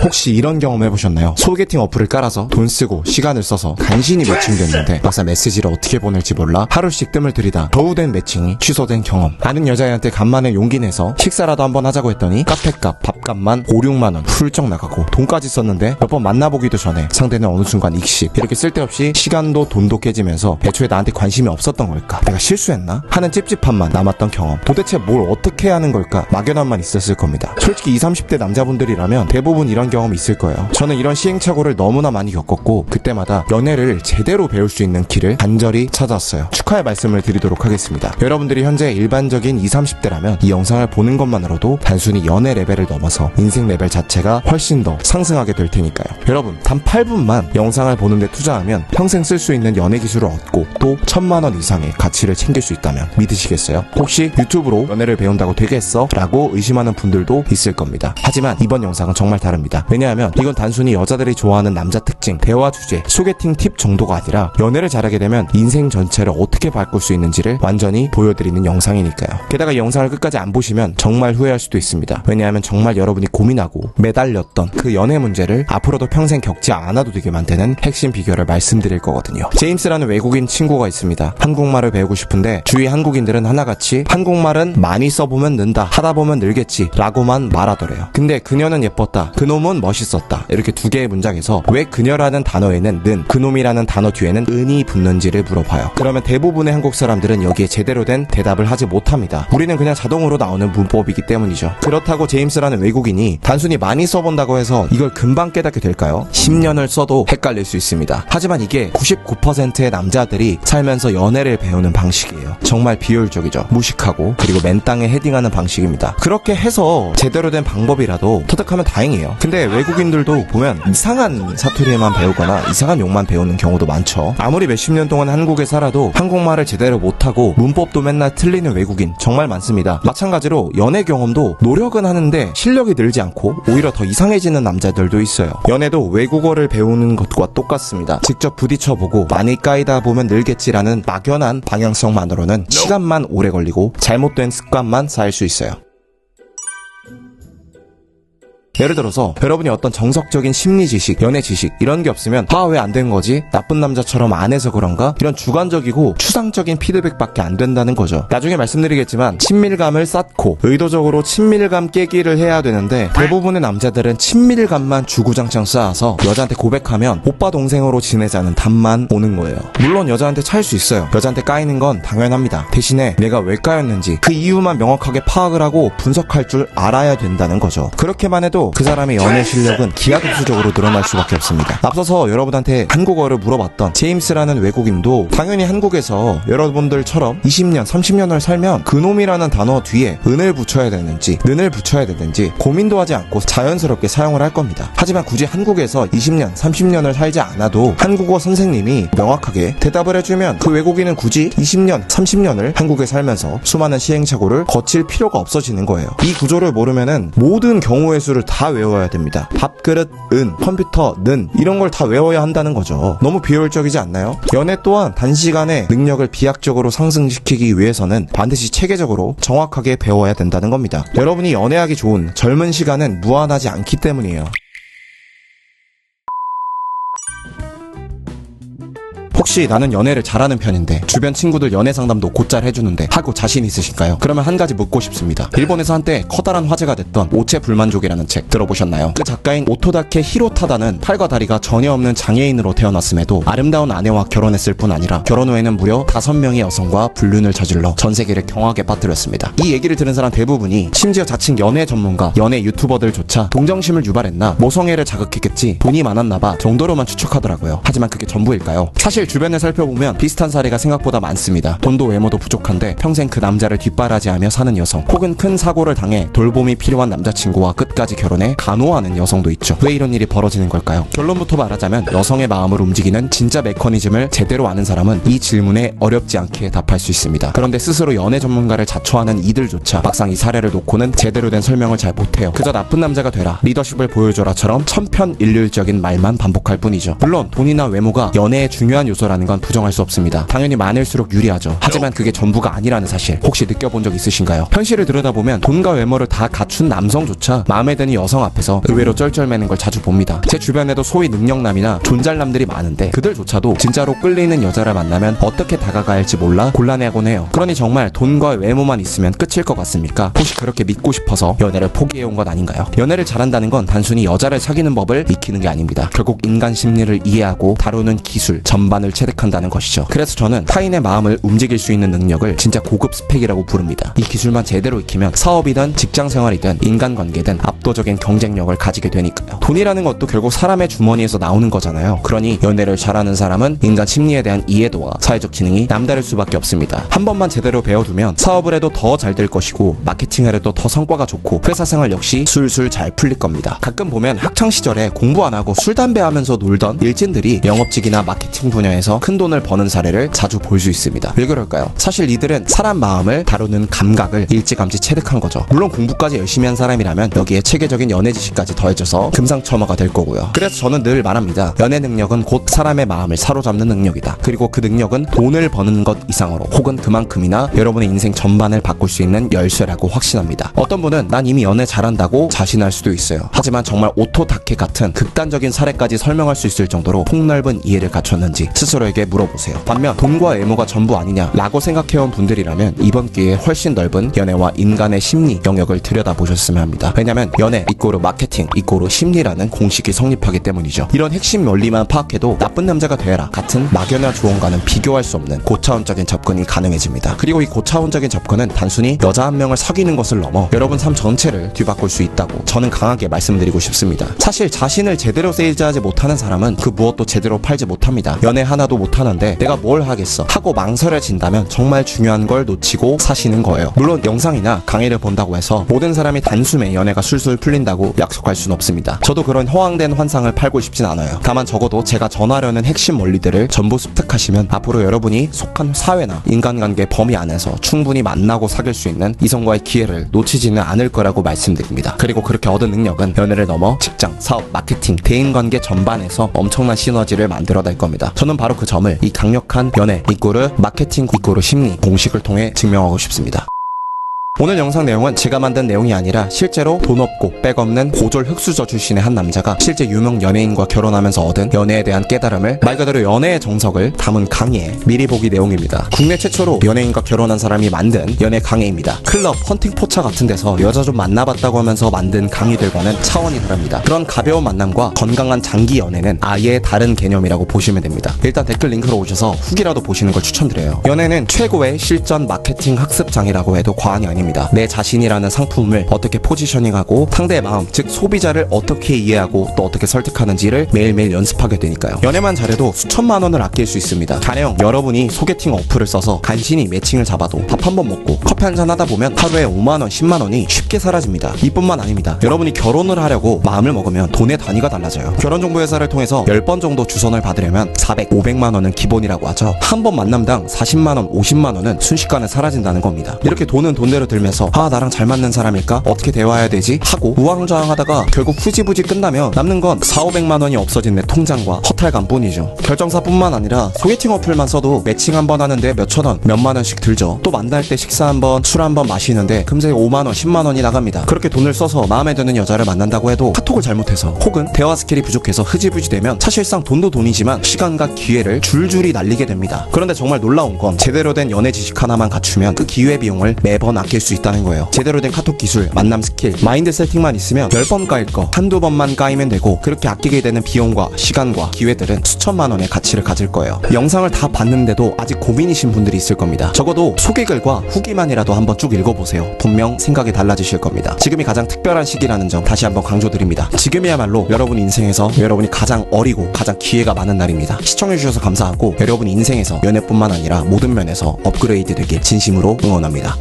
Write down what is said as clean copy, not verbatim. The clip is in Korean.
혹시 이런 경험 해보셨나요? 소개팅 어플을 깔아서 돈 쓰고 시간을 써서 간신히 매칭됐는데 막상 메시지를 어떻게 보낼지 몰라 하루씩 뜸을 들이다 겨우 된 매칭이 취소된 경험. 아는 여자애한테 간만에 용기 내서 식사라도 한번 하자고 했더니 카페값, 밥값만 5, 6만원 훌쩍 나가고 돈까지 썼는데 몇 번 만나보기도 전에 상대는 어느 순간 익십. 이렇게 쓸데없이 시간도 돈도 깨지면서 애초에 나한테 관심이 없었던 걸까? 내가 실수했나? 하는 찝찝함만 남았던 경험. 도대체 뭘 어떻게 하는 걸까? 막연함만 있었을 겁니다. 솔직히 20, 30대 남자분들이라면 대부분 이런 경험이 있을 거예요. 저는 이런 시행착오를 너무나 많이 겪었고 그때마다 연애를 제대로 배울 수 있는 길을 간절히 찾았어요. 축하의 말씀을 드리도록 하겠습니다. 여러분들이 현재 일반적인 20, 30대라면 이 영상을 보는 것만으로도 단순히 연애 레벨을 넘어서 인생 레벨 자체가 훨씬 더 상승하게 될 테니까요. 여러분 단 8분만 영상을 보는데 투자하면 평생 쓸 수 있는 연애 기술을 얻고 또 1000만원 이상의 가치를 챙길 수 있다면 믿으시겠어요? 혹시 유튜브로 연애를 배운다고 되겠어? 라고 의심하는 분들도 있을 겁니다. 하지만 이번 영상은 정말 다릅니다. 왜냐하면 이건 단순히 여자들이 좋아하는 남자 특징, 대화 주제, 소개팅 팁 정도가 아니라 연애를 잘하게 되면 인생 전체를 어떻게 바꿀 수 있는지를 완전히 보여드리는 영상이니까요. 게다가 이 영상을 끝까지 안 보시면 정말 후회할 수도 있습니다. 왜냐하면 정말 여러분이 고민하고 매달렸던 그 연애 문제를 앞으로도 평생 겪지 않아도 되게 만드는 핵심 비결을 말씀드릴 거거든요. 제임스라는 외국인 친구가 있습니다. 한국말을 배우고 싶은데 주위 한국인들은 하나같이 한국말은 많이 써보면 는다, 하다보면 늘겠지 라고만 말하더래요. 근데 그녀는 예뻤다, 그놈은 멋있었다 이렇게 두 개의 문장에서 왜 그녀라는 단어에는 는, 그놈이라는 단어 뒤에는 은이 붙는지를 물어봐요. 그러면 대부분의 한국 사람들은 여기에 제대로 된 대답을 하지 못합니다. 우리는 그냥 자동으로 나오는 문법이기 때문이죠. 그렇다고 제임스라는 외국인이 단순히 많이 써본다고 해서 이걸 금방 깨닫게 될까요? 10년을 써도 헷갈릴 수 있습니다. 하지만 이게 99%의 남자들이 살면서 연애를 배우는 방식이에요. 정말 비효율적이죠. 무식하고 그리고 맨땅에 헤딩하는 방식입니다. 그렇게 해서 제대로 된 방법이라도 터득하면 다행이에요. 근데 외국인들도 보면 이상한 사투리만 배우거나 이상한 욕만 배우는 경우도 많죠. 아무리 몇십 년 동안 한국에 살아도 한국말을 제대로 못하고 문법도 맨날 틀리는 외국인 정말 많습니다. 마찬가지로 연애 경험도 노력은 하는데 실력이 늘지 않고 오히려 더 이상해지는 남자들도 있어요. 연애도 외국어를 배우는 것과 똑같습니다. 직접 부딪혀보고 많이 까이다 보면 늘겠지라는 막연한 방향성만으로는 시간만 오래 걸리고 잘못된 습관만 쌓일 수 있어요. 예를 들어서 여러분이 어떤 정석적인 심리 지식, 연애 지식 이런 게 없으면 왜 안 된 거지? 나쁜 남자처럼 안 해서 그런가? 이런 주관적이고 추상적인 피드백밖에 안 된다는 거죠. 나중에 말씀드리겠지만 친밀감을 쌓고 의도적으로 친밀감 깨기를 해야 되는데 대부분의 남자들은 친밀감만 주구장창 쌓아서 여자한테 고백하면 오빠 동생으로 지내자는 답만 오는 거예요. 물론 여자한테 차일 수 있어요. 여자한테 까이는 건 당연합니다. 대신에 내가 왜 까였는지 그 이유만 명확하게 파악을 하고 분석할 줄 알아야 된다는 거죠. 그렇게만 해도 그 사람의 연애 실력은 기하급수적으로 늘어날 수밖에 없습니다. 앞서서 여러분한테 한국어를 물어봤던 제임스라는 외국인도 당연히 한국에서 여러분들처럼 20년, 30년을 살면 그놈이라는 단어 뒤에 은을 붙여야 되는지 는을 붙여야 되는지 고민도 하지 않고 자연스럽게 사용을 할 겁니다. 하지만 굳이 한국에서 20년, 30년을 살지 않아도 한국어 선생님이 명확하게 대답을 해주면 그 외국인은 굳이 20년, 30년을 한국에 살면서 수많은 시행착오를 거칠 필요가 없어지는 거예요. 이 구조를 모르면은 모든 경우의 수를 다 외워야 됩니다. 밥그릇 은, 컴퓨터 는 이런 걸 다 외워야 한다는 거죠. 너무 비효율적이지 않나요? 연애 또한 단시간에 능력을 비약적으로 상승시키기 위해서는 반드시 체계적으로 정확하게 배워야 된다는 겁니다. 여러분이 연애하기 좋은 젊은 시간은 무한하지 않기 때문이에요. 혹시 나는 연애를 잘하는 편인데 주변 친구들 연애 상담도 곧잘 해주는데 하고 자신 있으실까요? 그러면 한 가지 묻고 싶습니다. 일본에서 한때 커다란 화제가 됐던 오체 불만족이라는 책 들어보셨나요? 그 작가인 오토다케 히로타다는 팔과 다리가 전혀 없는 장애인으로 태어났음에도 아름다운 아내와 결혼했을 뿐 아니라 결혼 후에는 무려 5명의 여성과 불륜을 저질러 전 세계를 경악에 빠뜨렸습니다. 이 얘기를 들은 사람 대부분이 심지어 자칭 연애 전문가, 연애 유튜버들조차 동정심을 유발했나 모성애를 자극했겠지 돈이 많았나봐 정도로만 추측하더라고요. 하지만 그게 전부일까요? 사실 주변을 살펴보면 비슷한 사례가 생각보다 많습니다. 돈도 외모도 부족한데 평생 그 남자를 뒷바라지하며 사는 여성, 혹은 큰 사고를 당해 돌봄이 필요한 남자친구와 끝까지 결혼해 간호하는 여성도 있죠. 왜 이런 일이 벌어지는 걸까요? 결론부터 말하자면 여성의 마음을 움직이는 진짜 메커니즘을 제대로 아는 사람은 이 질문에 어렵지 않게 답할 수 있습니다. 그런데 스스로 연애 전문가를 자처하는 이들조차 막상 이 사례를 놓고는 제대로 된 설명을 잘 못해요. 그저 나쁜 남자가 되라, 리더십을 보여줘라처럼 천편일률적인 말만 반복할 뿐이죠. 물론 돈이나 외모가 연애의 중요한 요소 요소라는 건 부정할 수 없습니다. 당연히 많을수록 유리하죠. 하지만 그게 전부가 아니라는 사실 혹시 느껴본 적 있으신가요? 현실을 들여다보면 돈과 외모를 다 갖춘 남성조차 마음에 드는 여성 앞에서 의외로 쩔쩔매는 걸 자주 봅니다. 제 주변에도 소위 능력남이나 존잘남들이 많은데 그들조차도 진짜로 끌리는 여자를 만나면 어떻게 다가가야 할지 몰라 곤란해하곤 해요. 그러니 정말 돈과 외모만 있으면 끝일 것 같습니까? 혹시 그렇게 믿고 싶어서 연애를 포기해온 건 아닌가요? 연애를 잘한다는 건 단순히 여자를 사귀는 법을 익히는 게 아닙니다. 결국 인간 심리를 이해하고 다루는 기술 전반을 체득한다는 것이죠. 그래서 저는 타인의 마음을 움직일 수 있는 능력을 진짜 고급 스펙이라고 부릅니다. 이 기술만 제대로 익히면 사업이든 직장생활이든 인간관계든 압도적인 경쟁력을 가지게 되니까요. 돈이라는 것도 결국 사람의 주머니에서 나오는 거잖아요. 그러니 연애를 잘하는 사람은 인간 심리에 대한 이해도와 사회적 지능이 남다를 수밖에 없습니다. 한 번만 제대로 배워두면 사업을 해도 더 잘 될 것이고 마케팅을 해도 더 성과가 좋고 회사 생활 역시 술술 잘 풀릴 겁니다. 가끔 보면 학창시절에 공부 안 하고 술 담배 하면서 놀던 일진들이 영업직이나 마케팅 분야에서 큰 돈을 버는 사례를 자주 볼 수 있습니다. 왜 그럴까요? 사실 이들은 사람 마음을 다루는 감각을 일찌감치 체득한 거죠. 물론 공부까지 열심히 한 사람이라면 여기에 체계적인 연애 지식까지 더해져서 금상첨화가 될 거고요. 그래서 저는 늘 말합니다. 연애 능력은 곧 사람의 마음을 사로잡는 능력이다. 그리고 그 능력은 돈을 버는 것 이상으로 혹은 그만큼이나 여러분의 인생 전반을 바꿀 수 있는 열쇠라고 확신합니다. 어떤 분은 난 이미 연애 잘한다고 자신할 수도 있어요. 하지만 정말 오토다케 같은 극단적인 사례까지 설명할 수 있을 정도로 폭넓은 이해를 갖췄는지 스스로에게 물어보세요. 반면 돈과 외모가 전부 아니냐라고 생각해온 분들이라면 이번 기회에 훨씬 넓은 연애와 인간의 심리 영역을 들여다보셨으면 합니다. 왜냐면 연애 이꼬르 마케팅 이꼬르 심리라는 공식이 성립하기 때문이죠. 이런 핵심 원리만 파악해도 나쁜 남자가 되어라 같은 막연한 조언과는 비교할 수 없는 고차원적인 접근이 가능해집니다. 그리고 이 고차원적인 접근은 단순히 여자 한 명을 사귀는 것을 넘어 여러분 삶 전체를 뒤바꿀 수 있다고 저는 강하게 말씀드리고 싶습니다. 사실 자신을 제대로 세일즈하지 못하는 사람은 그 무엇도 제대로 팔지 못합니다. 연애 하나도 못하는데 내가 뭘 하겠어 하고 망설여진다면 정말 중요한 걸 놓치고 사시는 거예요. 물론 영상이나 강의를 본다고 해서 모든 사람이 단숨에 연애가 술술 풀린다고 약속할 수는 없습니다. 저도 그런 허황된 환상을 팔고 싶진 않아요. 다만 적어도 제가 전하려는 핵심 원리들을 전부 습득하시면 앞으로 여러분이 속한 사회나 인간관계 범위 안에서 충분히 만나고 사귈 수 있는 이성과의 기회를 놓치지는 않을 거라고 말씀드립니다. 그리고 그렇게 얻은 능력은 연애를 넘어 직장, 사업, 마케팅, 대인관계 전반에서 엄청난 시너지를 만들어낼 겁니다. 저는 바로 그 점을 이 강력한 연애 이꼬르 마케팅 이꼬르 심리 공식을 통해 증명하고 싶습니다. 오늘 영상 내용은 제가 만든 내용이 아니라 실제로 돈 없고 백 없는 고졸 흑수저 출신의 한 남자가 실제 유명 연예인과 결혼하면서 얻은 연애에 대한 깨달음을 말 그대로 연애의 정석을 담은 강의의 미리 보기 내용입니다. 국내 최초로 연예인과 결혼한 사람이 만든 연애 강의입니다. 클럽, 헌팅 포차 같은 데서 여자 좀 만나봤다고 하면서 만든 강의들과는 차원이 다릅니다. 그런 가벼운 만남과 건강한 장기 연애는 아예 다른 개념이라고 보시면 됩니다. 일단 댓글 링크로 오셔서 후기라도 보시는 걸 추천드려요. 연애는 최고의 실전 마케팅 학습장이라고 해도 과언이 아닙니다. 내 자신이라는 상품을 어떻게 포지셔닝하고 상대의 마음, 즉 소비자를 어떻게 이해하고 또 어떻게 설득하는지를 매일매일 연습하게 되니까요. 연애만 잘해도 수천만 원을 아낄 수 있습니다. 가령 여러분이 소개팅 어플을 써서 간신히 매칭을 잡아도 밥 한 번 먹고 커피 한 잔 하다 보면 하루에 5만 원, 10만 원이 쉽게 사라집니다. 이뿐만 아닙니다. 여러분이 결혼을 하려고 마음을 먹으면 돈의 단위가 달라져요. 결혼정보회사를 통해서 10번 정도 주선을 받으려면 400, 500만 원은 기본이라고 하죠. 한 번 만남당 40만 원, 50만 원은 순식간에 사라진다는 겁니다. 이렇게 돈은 돈대로 들면서 나랑 잘 맞는 사람일까? 어떻게 대화해야 되지? 하고 우왕좌왕하다가 결국 후지부지 끝나면 남는 건 4, 500만 원이 없어진 내 통장과 허탈감 뿐이죠. 결정사뿐만 아니라 소개팅 어플만 써도 매칭 한 번 하는데 몇천 원, 몇만 원씩 들죠. 또 만날 때 식사 한 번, 술 한 번 마시는데 금세 5만 원, 10만 원이 나갑니다. 그렇게 돈을 써서 마음에 드는 여자를 만난다고 해도 카톡을 잘못해서 혹은 대화 스킬이 부족해서 흐지부지 되면 사실상 돈도 돈이지만 시간과 기회를 줄줄이 날리게 됩니다. 그런데 정말 놀라운 건 제대로 된 연애 지식 하나만 갖추면 그 기회 비용을 매번 아낄 수 있다는 거예요. 제대로 된 카톡 기술, 만남 스킬, 마인드 세팅만 있으면 10번 까일 거 한두 번만 까이면 되고 그렇게 아끼게 되는 비용과 시간과 기회들은 수천만 원의 가치를 가질 거예요. 영상을 다 봤는데도 아직 고민이신 분들이 있을 겁니다. 적어도 소개글과 후기만이라도 한번 쭉 읽어보세요. 분명 생각이 달라지실 겁니다. 지금이 가장 특별한 시기라는 점 다시 한번 강조드립니다. 지금이야말로 여러분 인생에서 여러분이 가장 어리고 가장 기회가 많은 날입니다. 시청해주셔서 감사하고 여러분 인생에서 연애뿐만 아니라 모든 면에서 업그레이드 되길 진심으로 응원합니다.